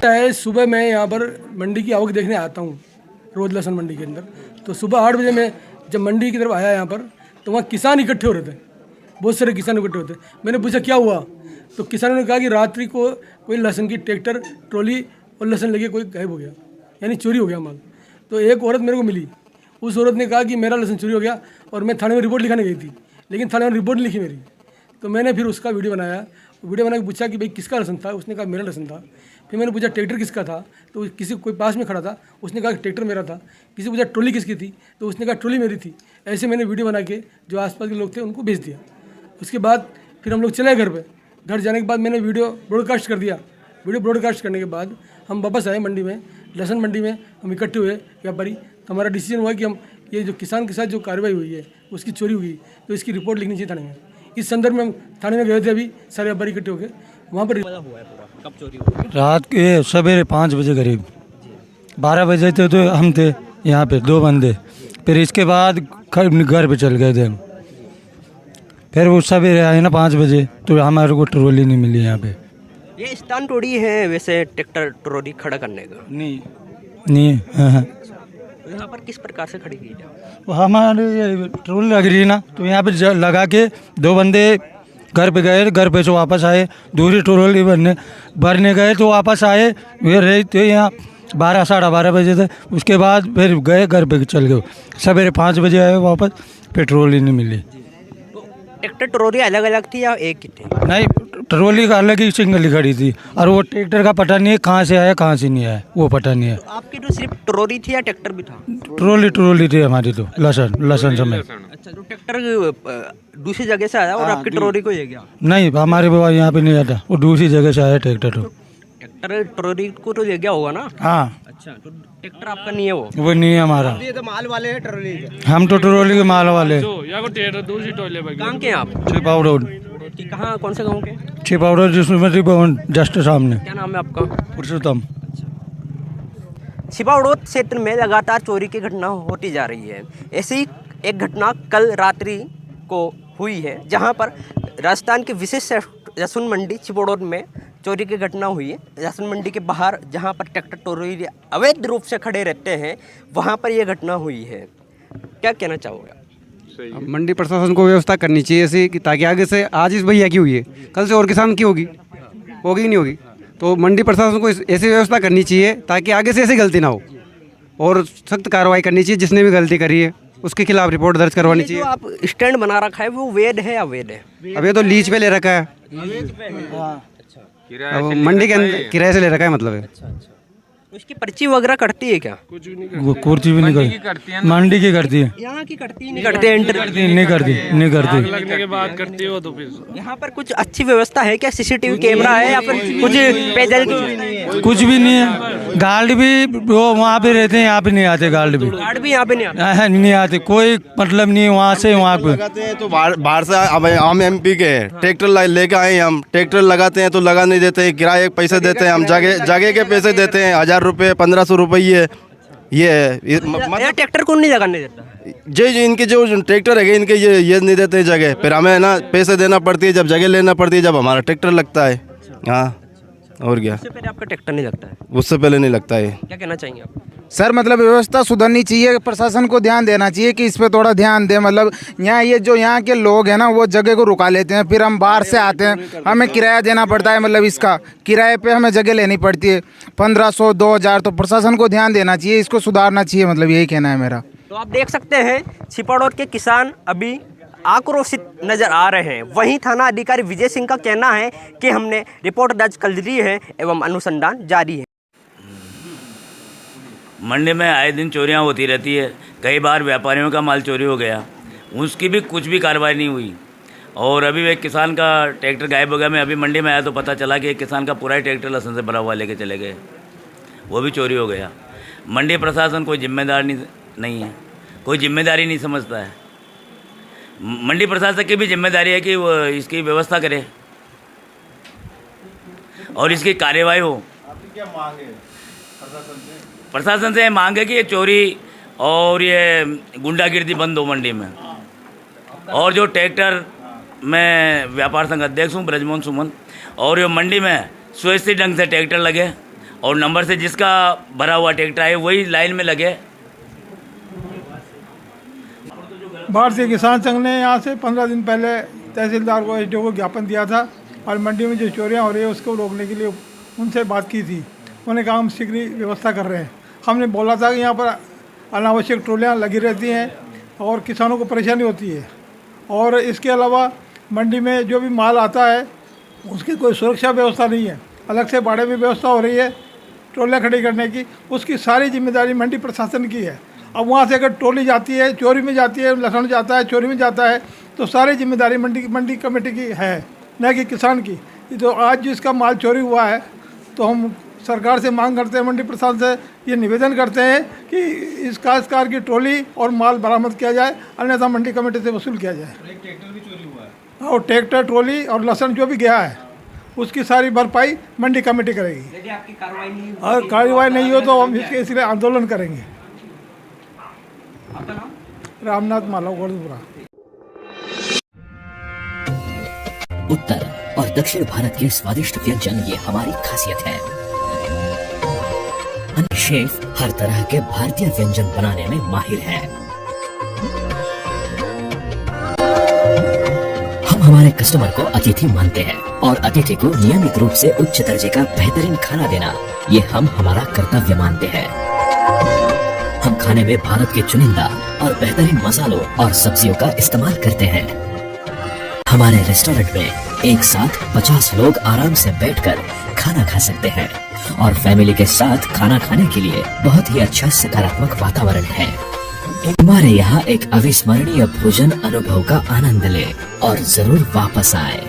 सुबह मैं यहाँ पर मंडी की आवक देखने आता हूँ, रोज लहसुन मंडी के अंदर। तो सुबह 8 बजे मैं जब मंडी की तरफ आया यहाँ पर, तो वहाँ किसान इकट्ठे हो रहे थे, बहुत सारे किसान इकट्ठे होते। मैंने पूछा क्या हुआ, तो किसानों ने कहा कि रात्रि को कोई लहसुन की ट्रैक्टर ट्रॉली और लहसुन लेके कोई गायब हो गया, यानी चोरी हो गया माल। तो एक औरत मेरे को मिली, उस औरत ने कहा कि मेरा लहसुन चोरी हो गया और मैं थाने में रिपोर्ट लिखाने गई थी, लेकिन थाने में रिपोर्ट नहीं लिखी मेरी। तो मैंने फिर उसका वीडियो बनाया, वीडियो बना के पूछा कि भाई किसका लहसुन था, उसने कहा मेरा लहसुन था। फिर मैंने पूछा ट्रैक्टर किसका था, तो किसी कोई पास में खड़ा था, उसने कहा ट्रैक्टर मेरा था। किसी पूछा ट्रॉली किसकी थी, तो उसने कहा ट्रॉली मेरी थी। ऐसे मैंने वीडियो बना के जो आसपास के लोग थे उनको भेज दिया। उसके बाद फिर हम लोग चले घर पे। घर जाने के बाद मैंने वीडियो ब्रॉडकास्ट कर दिया। वीडियो ब्रॉडकास्ट करने के बाद हम वापस आए मंडी में, लहसुन मंडी में हम इकट्ठे हुए व्यापारी। तो हमारा डिसीजन हुआ कि हम ये जो किसान के साथ जो कार्रवाई हुई है, उसकी चोरी हुई, तो इसकी रिपोर्ट लिखनी चाहिए थाने में। इस संदर्भ में हम थाने में गए थे, अभी सारे व्यापारी इकट्ठे होकर वहाँ पर। कब चोरी हुई? रात के सवेरे 5 बजे करीब, 12 बजे थे तो हम थे यहाँ पे 2 बंदे। फिर इसके बाद घर पे चल गए थे हम। फिर वो सवेरे आए ना 5 बजे, तो हमारे को ट्रॉली नहीं मिली यहाँ पे। ये स्टैंड टोड़ी है वैसे ट्रैक्टर ट्रॉली खड़ा करने का? नहीं हाँ। यहाँ पर किस प्रकार से खड़ी की जाए? वो हमारे ट्रॉली लग रही है ना, तो यहाँ पे लगा के 2 बंदे घर पे गए, घर पे से वापस आए, दूसरी ट्रॉली भरने गए तो वापस आए। वे रहे थे यहाँ 12 साढ़े 12 बजे थे। उसके बाद फिर गए घर पे चल गए, सवेरे 5 बजे आए वापस, पेट्रोल ही नहीं मिली। ट्रैक्टर ट्रॉली अलग अलग थी या एक ही थी? नहीं, ट्रॉली का अलग ही सिंगल ही खड़ी थी, और वो ट्रैक्टर का पता नहीं है कहाँ से आया कहाँ से नहीं आया, वो पता नहीं है। तो आपकी तो सिर्फ ट्रॉली थी या ट्रैक्टर भी था? ट्रॉली थी हमारी, तो लहसुन समय। अच्छा, तो ट्रैक्टर दूसरी जगह से आया और आपकी ट्रॉली को ले गया? नहीं, हमारे बाबा यहाँ पे नहीं आता, वो दूसरी जगह से आया ट्रैक्टर। तो ट्रैक्टर ट्रॉली को तो ले गया होगा ना? हाँ। अच्छा, तो ट्रैक्टर आपका नहीं है? वो नहीं है हमारा। ये तो माल वाले हैं ट्रॉली के। हम तो ट्रॉली के माल वाले। कहाँ के हैं आप? छिपाऊ रोड। कहाँ, कौन से गाँव के? छिपाऊ रोड भवन जस्ट सामने। क्या नाम है आपका? पुरुषोत्तम। छिपाऊ रोड क्षेत्र में लगातार चोरी की घटना होती जा रही है। ऐसी एक घटना कल रात्रि को हुई है, जहां पर राजस्थान की विशेष लहसुन मंडी छिपाऊ रोड में चोरी की घटना हुई है। लहसुन मंडी के बाहर जहां पर ट्रैक्टर ट्रॉली अवैध रूप से खड़े रहते हैं, वहां पर यह घटना हुई है। क्या कहना चाहोगे? मंडी प्रशासन को व्यवस्था करनी चाहिए ऐसी कि ताकि आगे से, आज इस भैया की हुई है, कल से और किसान की होगी कि नहीं होगी। तो मंडी प्रशासन को ऐसी व्यवस्था करनी चाहिए ताकि आगे से ऐसी गलती ना हो, और सख्त कार्रवाई करनी चाहिए। जिसने भी गलती करी है उसके खिलाफ रिपोर्ट दर्ज करवानी चाहिए। जो आप स्टैंड बना रखा है वो वैध है या अवैध है? अब ये तो लीज पे ले रखा है, अब मंडी के अंदर किराए से ले रखा है, मतलब है। तो इसकी पर्ची वगैरह कटती है क्या? वो कुर्सी भी नहीं करती, मंडी की करती है। यहाँ की कटती नहीं करते? नहीं करती। लगने के बाद करती हो तो फिर यहाँ पर कुछ अच्छी व्यवस्था है क्या? सीसीटीवी कैमरा है या फिर कुछ पैदल की? कुछ भी नहीं है। गार्ड भी वो वहाँ पे रहते हैं, यहाँ पे नहीं आते। गार्ड भी यहाँ पे नहीं आते, कोई मतलब नहीं है वहाँ से वहाँ पे। लगाते हैं तो बाहर से हम MP के ट्रैक्टर लेके आए, हम ट्रैक्टर लगाते हैं तो लगा नहीं देते, किराए पैसे देते हैं, हम जगह के पैसे देते हैं, 1000 रुपये 1500 रुपये। ये ट्रैक्टर कौन नहीं लगाने देता? जो इनके जो ट्रैक्टर है इनके ये नहीं देते जगह, फिर हमें ना पैसे देना पड़ती है, जब जगह लेना पड़ती है, जब हमारा ट्रैक्टर लगता है। हाँ, और क्या? उससे पहले आपका ट्रैक्टर नहीं लगता है? उससे पहले नहीं लगता है। क्या कहना चाहेंगे आप? सर मतलब व्यवस्था सुधरनी चाहिए, प्रशासन को ध्यान देना चाहिए कि इस पे थोड़ा ध्यान दे। मतलब यहाँ ये जो यहाँ के लोग हैं ना, वो जगह को रुका लेते हैं, फिर हम बाहर से आते हैं, हमें किराया देना पड़ता है। मतलब इसका किराए पे हमें जगह लेनी पड़ती है 1500 2000। तो प्रशासन को ध्यान देना चाहिए, इसको सुधारना चाहिए, मतलब यही कहना है मेरा। तो आप देख सकते हैं छिपाऊ रोड के किसान अभी आक्रोशित नजर आ रहे हैं। वहीं थाना अधिकारी विजय सिंह का कहना है कि हमने रिपोर्ट दर्ज कर दी है एवं अनुसंधान जारी है। मंडी में आए दिन चोरियां होती रहती है। कई बार व्यापारियों का माल चोरी हो गया, उसकी भी कुछ भी कार्रवाई नहीं हुई। और अभी एक किसान का ट्रैक्टर गायब हो गया। मैं अभी मंडी में आया तो पता चला कि एक किसान का पूरा ही ट्रैक्टर लहसुन से भरा हुआ लेके चले गए, वो भी चोरी हो गया। मंडी प्रशासन कोई जिम्मेदार नहीं है, कोई जिम्मेदारी नहीं समझता है। मंडी प्रशासन की भी जिम्मेदारी है कि वो इसकी व्यवस्था करे और इसकी कार्यवाही हो। आपकी क्या मांग है प्रशासन से मांग है कि ये चोरी और ये गुंडागिर्दी बंद हो मंडी में। और जो ट्रैक्टर, मैं व्यापार संघ अध्यक्ष हूँ ब्रजमोहन सुमन, और ये मंडी में सुव्यवस्थित ढंग से ट्रैक्टर लगे और नंबर से जिसका भरा हुआ ट्रैक्टर है वही लाइन में लगे। भारतीय किसान संघ ने यहाँ से 15 दिन पहले तहसीलदार को एसडीओ को ज्ञापन दिया था और मंडी में जो चोरियाँ हो रही है उसको रोकने के लिए उनसे बात की थी। उन्होंने कहा हम शीघ्र व्यवस्था कर रहे हैं। हमने बोला था कि यहाँ पर अनावश्यक ट्रोलियाँ लगी रहती हैं और किसानों को परेशानी होती है, और इसके अलावा मंडी में जो भी माल आता है उसकी कोई सुरक्षा व्यवस्था नहीं है। अलग से बाड़े में व्यवस्था हो रही है ट्रोलियाँ खड़ी करने की, उसकी सारी जिम्मेदारी मंडी प्रशासन की है। अब वहाँ से अगर ट्रोली जाती है, चोरी में जाती है, लहसुन जाता है, चोरी में जाता है, तो सारी जिम्मेदारी मंडी कमेटी की है, न कि किसान की। तो आज जिसका माल चोरी हुआ है तो हम सरकार से मांग करते हैं, मंडी प्रशासन से ये निवेदन करते हैं कि इस काश्तकार की ट्रोली और माल बरामद किया जाए, अन्यथा मंडी कमेटी से वसूल किया जाए। एक ट्रैक्टर भी चोरी हुआ है। और ट्रैक्टर, ट्रोली और लहसुन जो भी गया है उसकी सारी भरपाई मंडी कमेटी करेगी। यदि आपकी कार्रवाई नहीं और कार्रवाई नहीं हो तो हम इसके इसलिए आंदोलन करेंगे। आपका नाम? रामनाथ मालव, गोरखपुरा। उत्तर और दक्षिण भारत के स्वादिष्ट व्यंजन ये हमारी खासियत है। शेफ हर तरह के भारतीय व्यंजन बनाने में माहिर है। हम हमारे कस्टमर को अतिथि मानते हैं और अतिथि को नियमित रूप से उच्च दर्जे का बेहतरीन खाना देना ये हम हमारा कर्तव्य मानते हैं। हम खाने में भारत के चुनिंदा और बेहतरीन मसालों और सब्जियों का इस्तेमाल करते हैं। हमारे रेस्टोरेंट में एक साथ 50 लोग आराम से बैठकर खाना खा सकते हैं और फैमिली के साथ खाना खाने के लिए बहुत ही अच्छा सकारात्मक वातावरण है। हमारे यहाँ एक अविस्मरणीय भोजन अनुभव का आनंद ले और जरूर वापस आए।